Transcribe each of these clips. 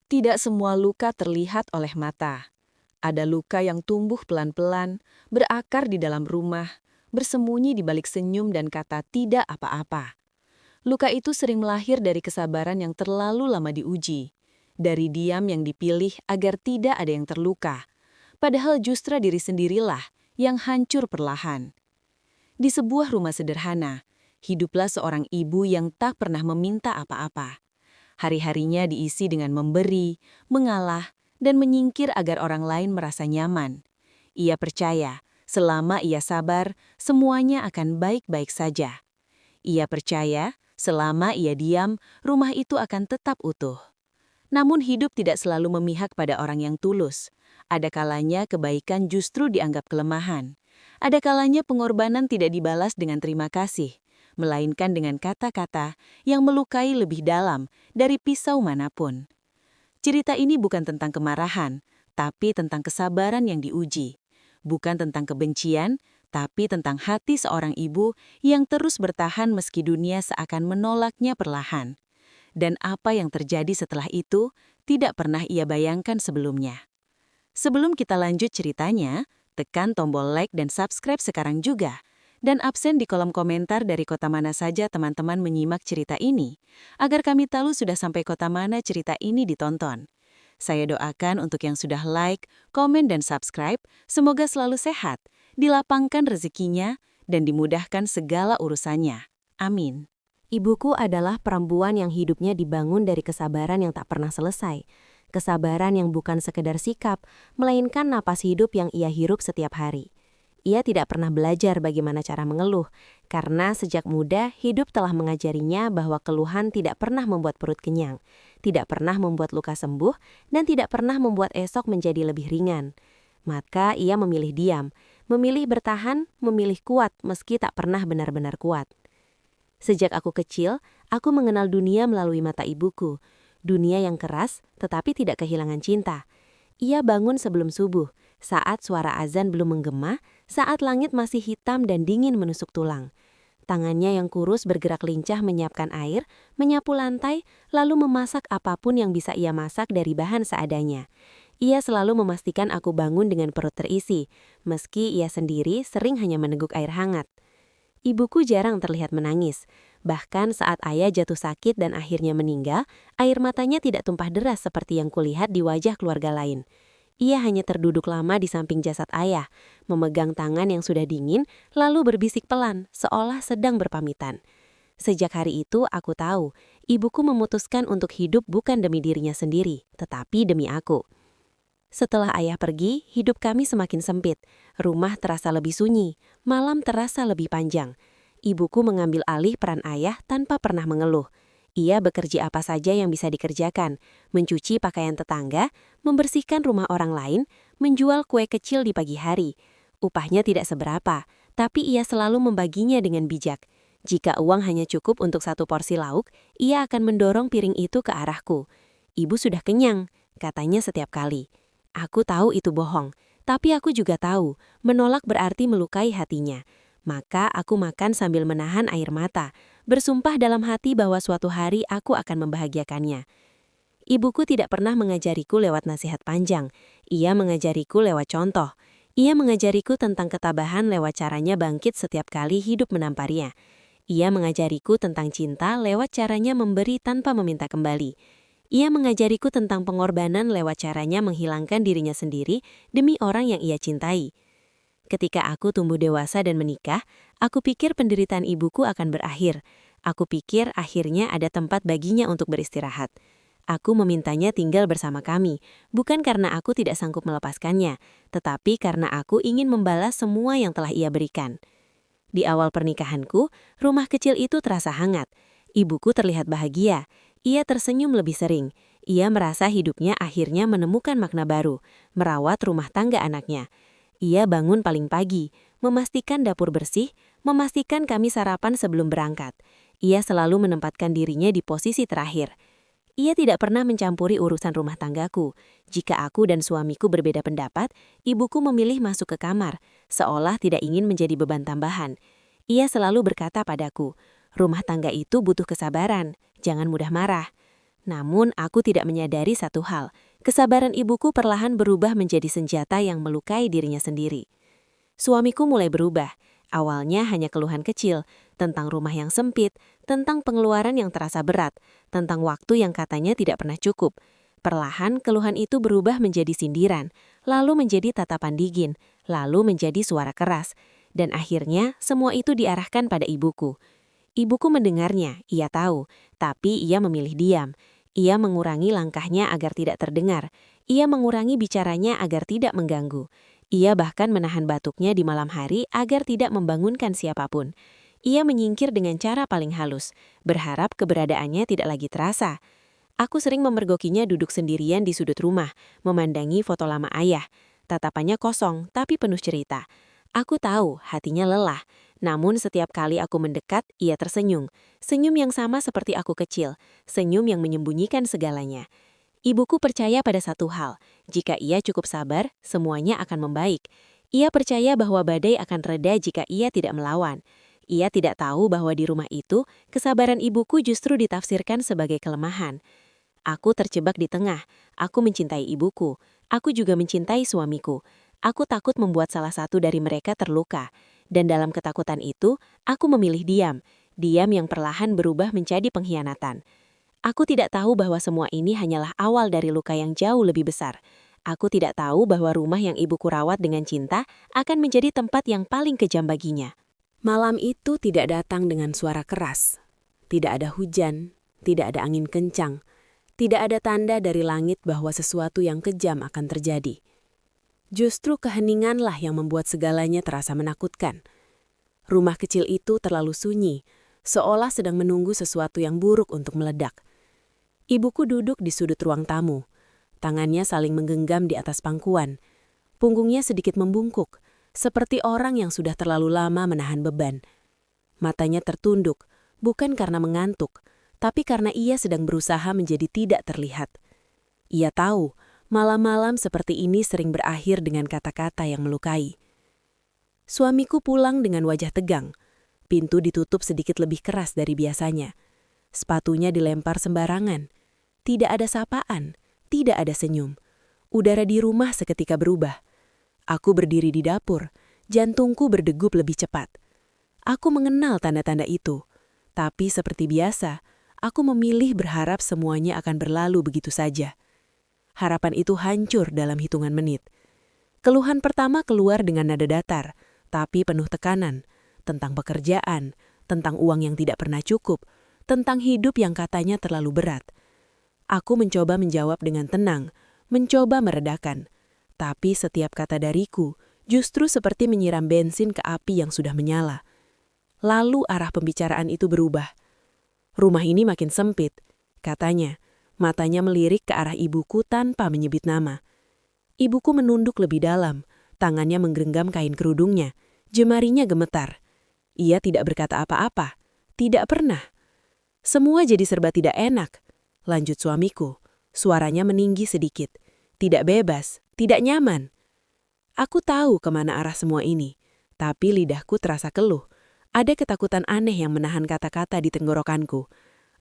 Tidak semua luka terlihat oleh mata. Ada luka yang tumbuh pelan-pelan, berakar di dalam rumah, bersembunyi di balik senyum dan kata tidak apa-apa. Luka itu sering melahir dari kesabaran yang terlalu lama diuji, dari diam yang dipilih agar tidak ada yang terluka, padahal justru diri sendirilah yang hancur perlahan. Di sebuah rumah sederhana, hiduplah seorang ibu yang tak pernah meminta apa-apa. Hari-harinya diisi dengan memberi, mengalah, dan menyingkir agar orang lain merasa nyaman. Ia percaya, selama ia sabar, semuanya akan baik-baik saja. Ia percaya, selama ia diam, rumah itu akan tetap utuh. Namun hidup tidak selalu memihak pada orang yang tulus. Ada kalanya kebaikan justru dianggap kelemahan. Ada kalanya pengorbanan tidak dibalas dengan terima kasih, melainkan dengan kata-kata yang melukai lebih dalam dari pisau manapun. Cerita ini bukan tentang kemarahan, tapi tentang kesabaran yang diuji. Bukan tentang kebencian, tapi tentang hati seorang ibu yang terus bertahan meski dunia seakan menolaknya perlahan. Dan apa yang terjadi setelah itu tidak pernah ia bayangkan sebelumnya. Sebelum kita lanjut ceritanya, tekan tombol like dan subscribe sekarang juga. Dan absen di kolom komentar dari kota mana saja teman-teman menyimak cerita ini, agar kami tahu sudah sampai kota mana cerita ini ditonton. Saya doakan untuk yang sudah like, komen, dan subscribe, semoga selalu sehat, dilapangkan rezekinya, dan dimudahkan segala urusannya. Amin. Ibuku adalah perempuan yang hidupnya dibangun dari kesabaran yang tak pernah selesai. Kesabaran yang bukan sekedar sikap, melainkan napas hidup yang ia hirup setiap hari. Ia tidak pernah belajar bagaimana cara mengeluh, karena sejak muda hidup telah mengajarinya bahwa keluhan tidak pernah membuat perut kenyang, tidak pernah membuat luka sembuh, dan tidak pernah membuat esok menjadi lebih ringan. Maka ia memilih diam, memilih bertahan, memilih kuat meski tak pernah benar-benar kuat. Sejak aku kecil, aku mengenal dunia melalui mata ibuku. Dunia yang keras, tetapi tidak kehilangan cinta. Ia bangun sebelum subuh, saat suara azan belum menggema, saat langit masih hitam dan dingin menusuk tulang. Tangannya yang kurus bergerak lincah menyiapkan air, menyapu lantai, lalu memasak apapun yang bisa ia masak dari bahan seadanya. Ia selalu memastikan aku bangun dengan perut terisi, meski ia sendiri sering hanya meneguk air hangat. Ibuku jarang terlihat menangis. Bahkan saat ayah jatuh sakit dan akhirnya meninggal, air matanya tidak tumpah deras seperti yang kulihat di wajah keluarga lain. Ia hanya terduduk lama di samping jasad ayah, memegang tangan yang sudah dingin, lalu berbisik pelan, seolah sedang berpamitan. Sejak hari itu aku tahu, ibuku memutuskan untuk hidup bukan demi dirinya sendiri, tetapi demi aku. Setelah ayah pergi, hidup kami semakin sempit. Rumah terasa lebih sunyi, malam terasa lebih panjang. Ibuku mengambil alih peran ayah tanpa pernah mengeluh. Ia bekerja apa saja yang bisa dikerjakan, mencuci pakaian tetangga, membersihkan rumah orang lain, menjual kue kecil di pagi hari. Upahnya tidak seberapa, tapi ia selalu membaginya dengan bijak. Jika uang hanya cukup untuk satu porsi lauk, ia akan mendorong piring itu ke arahku. Ibu sudah kenyang, katanya setiap kali. Aku tahu itu bohong, tapi aku juga tahu, menolak berarti melukai hatinya. Maka aku makan sambil menahan air mata, bersumpah dalam hati bahwa suatu hari aku akan membahagiakannya. Ibuku tidak pernah mengajariku lewat nasihat panjang, ia mengajariku lewat contoh. Ia mengajariku tentang ketabahan lewat caranya bangkit setiap kali hidup menamparinya. Ia mengajariku tentang cinta lewat caranya memberi tanpa meminta kembali. Ia mengajariku tentang pengorbanan lewat caranya menghilangkan dirinya sendiri demi orang yang ia cintai. Ketika aku tumbuh dewasa dan menikah, aku pikir penderitaan ibuku akan berakhir. Aku pikir akhirnya ada tempat baginya untuk beristirahat. Aku memintanya tinggal bersama kami, bukan karena aku tidak sanggup melepaskannya, tetapi karena aku ingin membalas semua yang telah ia berikan. Di awal pernikahanku, rumah kecil itu terasa hangat. Ibuku terlihat bahagia. Ia tersenyum lebih sering. Ia merasa hidupnya akhirnya menemukan makna baru, merawat rumah tangga anaknya. Ia bangun paling pagi, memastikan dapur bersih, memastikan kami sarapan sebelum berangkat. Ia selalu menempatkan dirinya di posisi terakhir. Ia tidak pernah mencampuri urusan rumah tanggaku. Jika aku dan suamiku berbeda pendapat, ibuku memilih masuk ke kamar, seolah tidak ingin menjadi beban tambahan. Ia selalu berkata padaku, rumah tangga itu butuh kesabaran, jangan mudah marah. Namun aku tidak menyadari satu hal, kesabaran ibuku perlahan berubah menjadi senjata yang melukai dirinya sendiri. Suamiku mulai berubah. Awalnya hanya keluhan kecil, tentang rumah yang sempit, tentang pengeluaran yang terasa berat, tentang waktu yang katanya tidak pernah cukup. Perlahan keluhan itu berubah menjadi sindiran, lalu menjadi tatapan dingin, lalu menjadi suara keras. Dan akhirnya semua itu diarahkan pada ibuku. Ibuku mendengarnya, ia tahu, tapi ia memilih diam. Ia mengurangi langkahnya agar tidak terdengar. Ia mengurangi bicaranya agar tidak mengganggu. Ia bahkan menahan batuknya di malam hari agar tidak membangunkan siapapun. Ia menyingkir dengan cara paling halus, berharap keberadaannya tidak lagi terasa. Aku sering memergokinya duduk sendirian di sudut rumah, memandangi foto lama ayah. Tatapannya kosong, tapi penuh cerita. Aku tahu hatinya lelah, namun setiap kali aku mendekat, ia tersenyum. Senyum yang sama seperti aku kecil, senyum yang menyembunyikan segalanya. Ibuku percaya pada satu hal, jika ia cukup sabar, semuanya akan membaik. Ia percaya bahwa badai akan reda jika ia tidak melawan. Ia tidak tahu bahwa di rumah itu, kesabaran ibuku justru ditafsirkan sebagai kelemahan. Aku terjebak di tengah, aku mencintai ibuku, aku juga mencintai suamiku. Aku takut membuat salah satu dari mereka terluka. Dan dalam ketakutan itu, aku memilih diam. Diam yang perlahan berubah menjadi pengkhianatan. Aku tidak tahu bahwa semua ini hanyalah awal dari luka yang jauh lebih besar. Aku tidak tahu bahwa rumah yang ibuku rawat dengan cinta akan menjadi tempat yang paling kejam baginya. Malam itu tidak datang dengan suara keras. Tidak ada hujan, tidak ada angin kencang. Tidak ada tanda dari langit bahwa sesuatu yang kejam akan terjadi. Justru keheninganlah yang membuat segalanya terasa menakutkan. Rumah kecil itu terlalu sunyi, seolah sedang menunggu sesuatu yang buruk untuk meledak. Ibuku duduk di sudut ruang tamu. Tangannya saling menggenggam di atas pangkuan. Punggungnya sedikit membungkuk, seperti orang yang sudah terlalu lama menahan beban. Matanya tertunduk, bukan karena mengantuk, tapi karena ia sedang berusaha menjadi tidak terlihat. Ia tahu, malam-malam seperti ini sering berakhir dengan kata-kata yang melukai. Suamiku pulang dengan wajah tegang. Pintu ditutup sedikit lebih keras dari biasanya. Sepatunya dilempar sembarangan. Tidak ada sapaan, tidak ada senyum. Udara di rumah seketika berubah. Aku berdiri di dapur, jantungku berdegup lebih cepat. Aku mengenal tanda-tanda itu, tapi seperti biasa, aku memilih berharap semuanya akan berlalu begitu saja. Harapan itu hancur dalam hitungan menit. Keluhan pertama keluar dengan nada datar, tapi penuh tekanan, tentang pekerjaan, tentang uang yang tidak pernah cukup, tentang hidup yang katanya terlalu berat. Aku mencoba menjawab dengan tenang, mencoba meredakan. Tapi setiap kata dariku justru seperti menyiram bensin ke api yang sudah menyala. Lalu arah pembicaraan itu berubah. Rumah ini makin sempit, katanya. Matanya melirik ke arah ibuku tanpa menyebut nama. Ibuku menunduk lebih dalam, tangannya menggenggam kain kerudungnya, jemarinya gemetar. Ia tidak berkata apa-apa, tidak pernah. Semua jadi serba tidak enak. Lanjut suamiku, suaranya meninggi sedikit. Tidak bebas, tidak nyaman. Aku tahu kemana arah semua ini, tapi lidahku terasa keluh. Ada ketakutan aneh yang menahan kata-kata di tenggorokanku.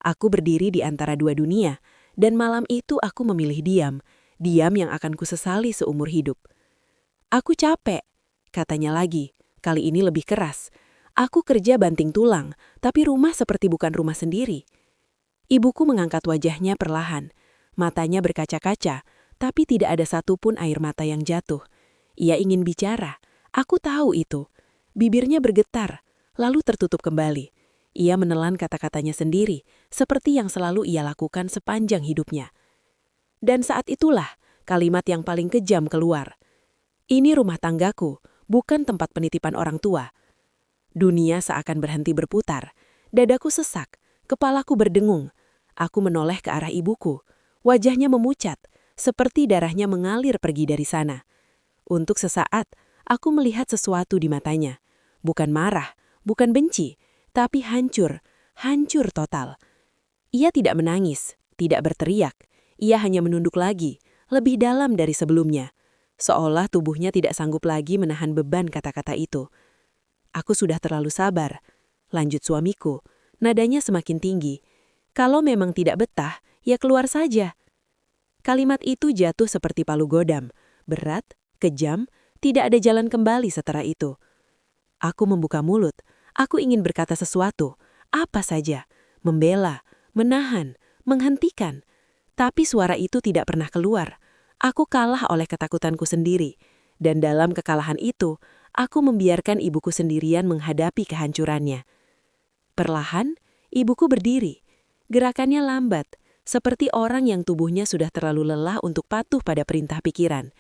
Aku berdiri di antara dua dunia, dan malam itu aku memilih diam. Diam yang akan kusesali seumur hidup. Aku capek, katanya lagi, kali ini lebih keras. Aku kerja banting tulang, tapi rumah seperti bukan rumah sendiri. Ibuku mengangkat wajahnya perlahan. Matanya berkaca-kaca, tapi tidak ada satupun air mata yang jatuh. Ia ingin bicara. Aku tahu itu. Bibirnya bergetar, lalu tertutup kembali. Ia menelan kata-katanya sendiri, seperti yang selalu ia lakukan sepanjang hidupnya. Dan saat itulah kalimat yang paling kejam keluar. Ini rumah tanggaku, bukan tempat penitipan orang tua. Dunia seakan berhenti berputar. Dadaku sesak, kepalaku berdengung. Aku menoleh ke arah ibuku. Wajahnya memucat, seperti darahnya mengalir pergi dari sana. Untuk sesaat, aku melihat sesuatu di matanya. Bukan marah, bukan benci, tapi hancur, hancur total. Ia tidak menangis, tidak berteriak. Ia hanya menunduk lagi, lebih dalam dari sebelumnya. Seolah tubuhnya tidak sanggup lagi menahan beban kata-kata itu. Aku sudah terlalu sabar. Lanjut suamiku, nadanya semakin tinggi. Kalau memang tidak betah, Ya keluar saja. Kalimat itu jatuh seperti palu godam, berat, kejam, tidak ada jalan kembali setelah itu. Aku membuka mulut, aku ingin berkata sesuatu, apa saja, membela, menahan, menghentikan. Tapi suara itu tidak pernah keluar. Aku kalah oleh ketakutanku sendiri. Dan dalam kekalahan itu, aku membiarkan ibuku sendirian menghadapi kehancurannya. Perlahan, ibuku berdiri. Gerakannya lambat, seperti orang yang tubuhnya sudah terlalu lelah untuk patuh pada perintah pikiran.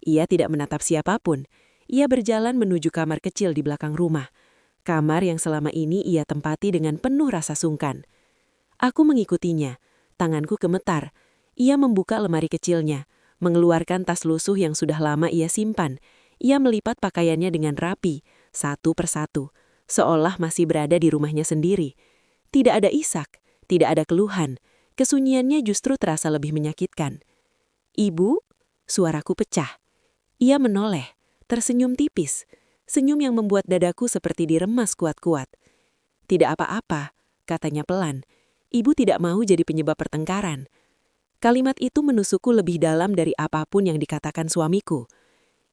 Ia tidak menatap siapapun. Ia berjalan menuju kamar kecil di belakang rumah. Kamar yang selama ini ia tempati dengan penuh rasa sungkan. Aku mengikutinya. Tanganku gemetar. Ia membuka lemari kecilnya, mengeluarkan tas lusuh yang sudah lama ia simpan. Ia melipat pakaiannya dengan rapi, satu persatu, seolah masih berada di rumahnya sendiri. Tidak ada isak, tidak ada keluhan. Kesunyiannya justru terasa lebih menyakitkan. "Ibu?" Suaraku pecah. Ia menoleh, tersenyum tipis, senyum yang membuat dadaku seperti diremas kuat-kuat. "Tidak apa-apa," katanya pelan. "Ibu tidak mau jadi penyebab pertengkaran." Kalimat itu menusukku lebih dalam dari apapun yang dikatakan suamiku.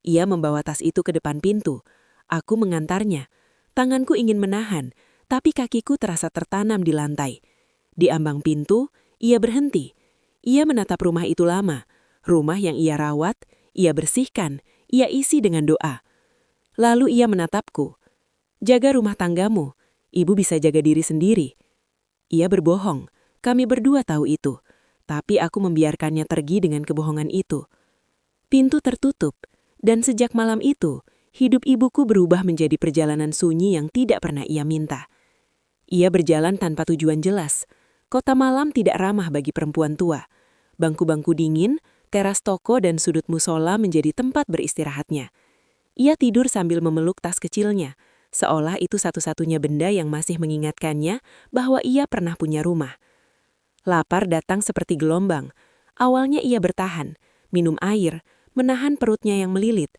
Ia membawa tas itu ke depan pintu. Aku mengantarnya. Tanganku ingin menahan, tapi kakiku terasa tertanam di lantai. Di ambang pintu, ia berhenti. Ia menatap rumah itu lama. Rumah yang ia rawat, ia bersihkan, ia isi dengan doa. Lalu ia menatapku. "Jaga rumah tanggamu. Ibu bisa jaga diri sendiri." Ia berbohong. Kami berdua tahu itu. Tapi aku membiarkannya pergi dengan kebohongan itu. Pintu tertutup, dan sejak malam itu, hidup ibuku berubah menjadi perjalanan sunyi yang tidak pernah ia minta. Ia berjalan tanpa tujuan jelas. Kota malam tidak ramah bagi perempuan tua. Bangku-bangku dingin, teras toko dan sudut musola menjadi tempat beristirahatnya. Ia tidur sambil memeluk tas kecilnya, seolah itu satu-satunya benda yang masih mengingatkannya bahwa ia pernah punya rumah. Lapar datang seperti gelombang. Awalnya ia bertahan, minum air, menahan perutnya yang melilit.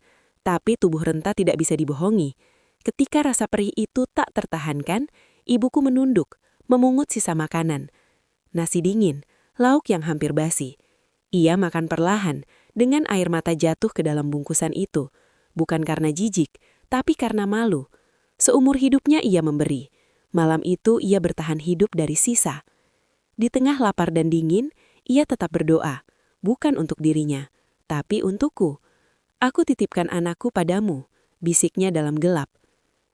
Tapi tubuh renta tidak bisa dibohongi. Ketika rasa perih itu tak tertahankan, ibuku menunduk, memungut sisa makanan. Nasi dingin, lauk yang hampir basi. Ia makan perlahan, dengan air mata jatuh ke dalam bungkusan itu. Bukan karena jijik, tapi karena malu. Seumur hidupnya ia memberi. Malam itu ia bertahan hidup dari sisa. Di tengah lapar dan dingin, ia tetap berdoa, bukan untuk dirinya, tapi untukku. "Aku titipkan anakku padamu," bisiknya dalam gelap.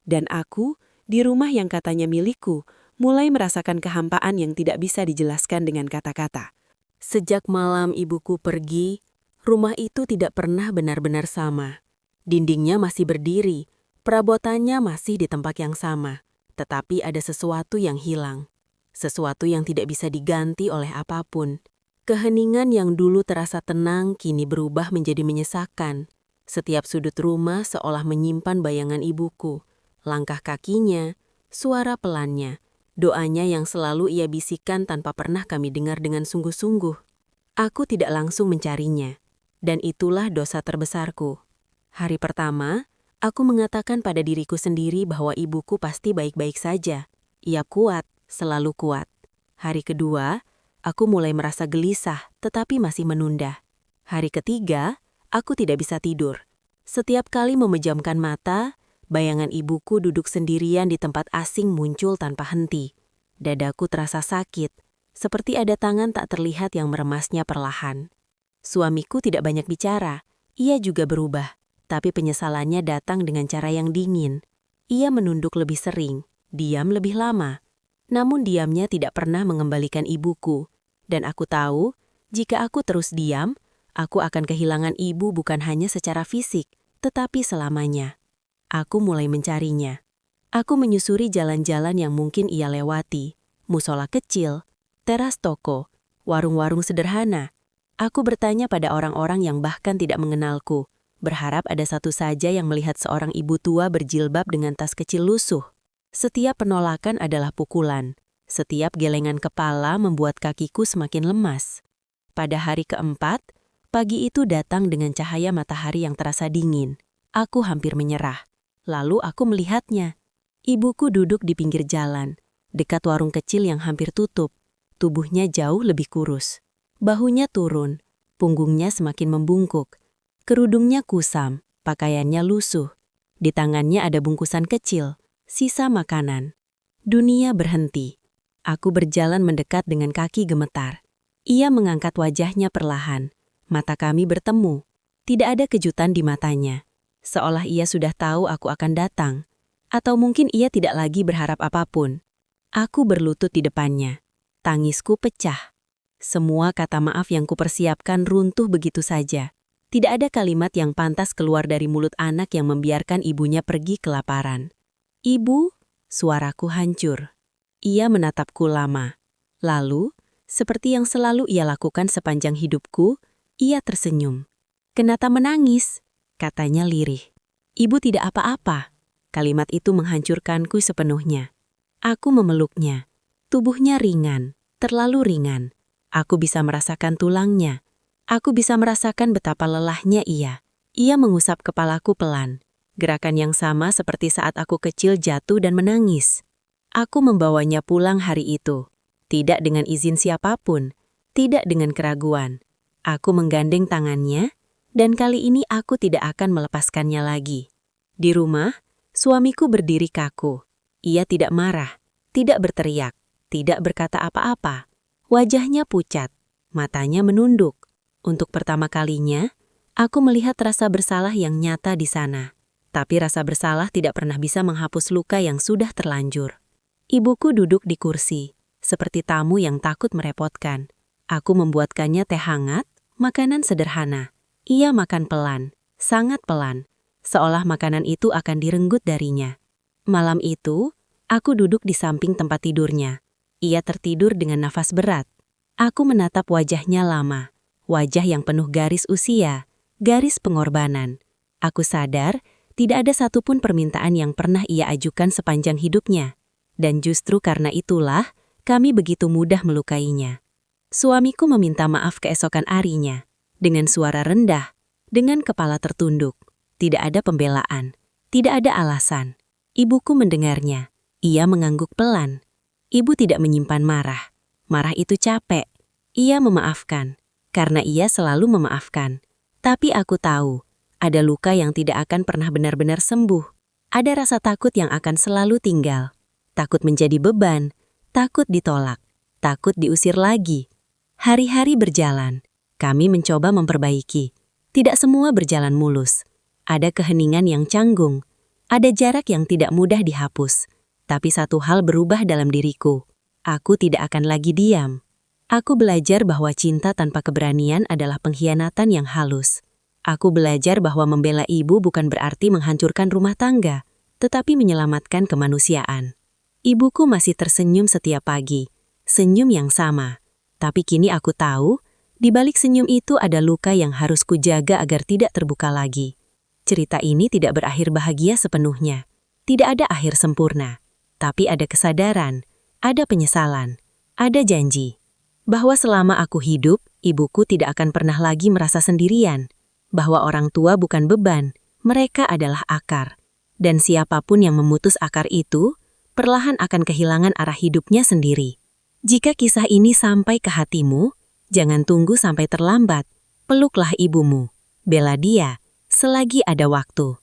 Dan aku, di rumah yang katanya milikku, mulai merasakan kehampaan yang tidak bisa dijelaskan dengan kata-kata. Sejak malam ibuku pergi, rumah itu tidak pernah benar-benar sama. Dindingnya masih berdiri, perabotannya masih di tempat yang sama, tetapi ada sesuatu yang hilang. Sesuatu yang tidak bisa diganti oleh apapun. Keheningan yang dulu terasa tenang kini berubah menjadi menyesakan. Setiap sudut rumah seolah menyimpan bayangan ibuku. Langkah kakinya, suara pelannya, doanya yang selalu ia bisikan tanpa pernah kami dengar dengan sungguh-sungguh. Aku tidak langsung mencarinya. Dan itulah dosa terbesarku. Hari pertama, aku mengatakan pada diriku sendiri bahwa ibuku pasti baik-baik saja. Ia kuat. Selalu kuat. Hari kedua, aku mulai merasa gelisah tetapi masih menunda. Hari ketiga, aku tidak bisa tidur. Setiap kali memejamkan mata, bayangan ibuku duduk sendirian di tempat asing muncul tanpa henti. Dadaku terasa sakit, seperti ada tangan tak terlihat yang meremasnya perlahan. Suamiku tidak banyak bicara, ia juga berubah, tapi penyesalannya datang dengan cara yang dingin. Ia menunduk lebih sering, diam lebih lama. Namun diamnya tidak pernah mengembalikan ibuku, dan aku tahu, jika aku terus diam, aku akan kehilangan ibu bukan hanya secara fisik, tetapi selamanya. Aku mulai mencarinya. Aku menyusuri jalan-jalan yang mungkin ia lewati, musola kecil, teras toko, warung-warung sederhana. Aku bertanya pada orang-orang yang bahkan tidak mengenalku, berharap ada satu saja yang melihat seorang ibu tua berjilbab dengan tas kecil lusuh. Setiap penolakan adalah pukulan. Setiap gelengan kepala membuat kakiku semakin lemas. Pada hari keempat, pagi itu datang dengan cahaya matahari yang terasa dingin. Aku hampir menyerah. Lalu aku melihatnya. Ibuku duduk di pinggir jalan, dekat warung kecil yang hampir tutup. tubuhnya jauh lebih kurus. Bahunya turun, punggungnya semakin membungkuk. Kerudungnya kusam, pakaiannya lusuh. Di tangannya ada bungkusan kecil, sisa makanan. Dunia berhenti. Aku berjalan mendekat dengan kaki gemetar. Ia mengangkat wajahnya perlahan. Mata kami bertemu. Tidak ada kejutan di matanya. Seolah ia sudah tahu aku akan datang. Atau mungkin ia tidak lagi berharap apapun. Aku berlutut di depannya. Tangisku pecah. Semua kata maaf yang kupersiapkan runtuh begitu saja. Tidak ada kalimat yang pantas keluar dari mulut anak yang membiarkan ibunya pergi kelaparan. "Ibu," suaraku hancur. Ia menatapku lama. Lalu, seperti yang selalu ia lakukan sepanjang hidupku, ia tersenyum. "Kenapa menangis?" katanya lirih. "Ibu tidak apa-apa." Kalimat itu menghancurkanku sepenuhnya. Aku memeluknya. Tubuhnya ringan, terlalu ringan. Aku bisa merasakan tulangnya. Aku bisa merasakan betapa lelahnya ia. Ia mengusap kepalaku pelan. Gerakan yang sama seperti saat aku kecil jatuh dan menangis. Aku membawanya pulang hari itu. Tidak dengan izin siapapun. Tidak dengan keraguan. Aku menggandeng tangannya, dan kali ini aku tidak akan melepaskannya lagi. Di rumah, suamiku berdiri kaku. Ia tidak marah, tidak berteriak, tidak berkata apa-apa. Wajahnya pucat, matanya menunduk. Untuk pertama kalinya, aku melihat rasa bersalah yang nyata di sana. Tapi rasa bersalah tidak pernah bisa menghapus luka yang sudah terlanjur. Ibuku duduk di kursi, seperti tamu yang takut merepotkan. Aku membuatkannya teh hangat, makanan sederhana. Ia makan pelan, sangat pelan, seolah makanan itu akan direnggut darinya. Malam itu, aku duduk di samping tempat tidurnya. Ia tertidur dengan nafas berat. Aku menatap wajahnya lama. Wajah yang penuh garis usia, garis pengorbanan. Aku sadar, tidak ada satupun permintaan yang pernah ia ajukan sepanjang hidupnya. Dan justru karena itulah, kami begitu mudah melukainya. Suamiku meminta maaf keesokan harinya, dengan suara rendah, dengan kepala tertunduk. Tidak ada pembelaan, tidak ada alasan. Ibuku mendengarnya. Ia mengangguk pelan. Ibu tidak menyimpan marah. Marah itu capek. Ia memaafkan. Karena ia selalu memaafkan. Tapi aku tahu, ada luka yang tidak akan pernah benar-benar sembuh. Ada rasa takut yang akan selalu tinggal. Takut menjadi beban, takut ditolak, takut diusir lagi. Hari-hari berjalan, kami mencoba memperbaiki. Tidak semua berjalan mulus. Ada keheningan yang canggung, ada jarak yang tidak mudah dihapus. Tapi satu hal berubah dalam diriku. Aku tidak akan lagi diam. Aku belajar bahwa cinta tanpa keberanian adalah pengkhianatan yang halus. Aku belajar bahwa membela ibu bukan berarti menghancurkan rumah tangga, tetapi menyelamatkan kemanusiaan. Ibuku masih tersenyum setiap pagi, senyum yang sama. Tapi kini aku tahu, di balik senyum itu ada luka yang harus kujaga agar tidak terbuka lagi. Cerita ini tidak berakhir bahagia sepenuhnya. Tidak ada akhir sempurna. Tapi ada kesadaran, ada penyesalan, ada janji. Bahwa selama aku hidup, ibuku tidak akan pernah lagi merasa sendirian. Bahwa orang tua bukan beban, mereka adalah akar. Dan siapapun yang memutus akar itu, perlahan akan kehilangan arah hidupnya sendiri. Jika kisah ini sampai ke hatimu, jangan tunggu sampai terlambat. Peluklah ibumu. Bela dia, selagi ada waktu.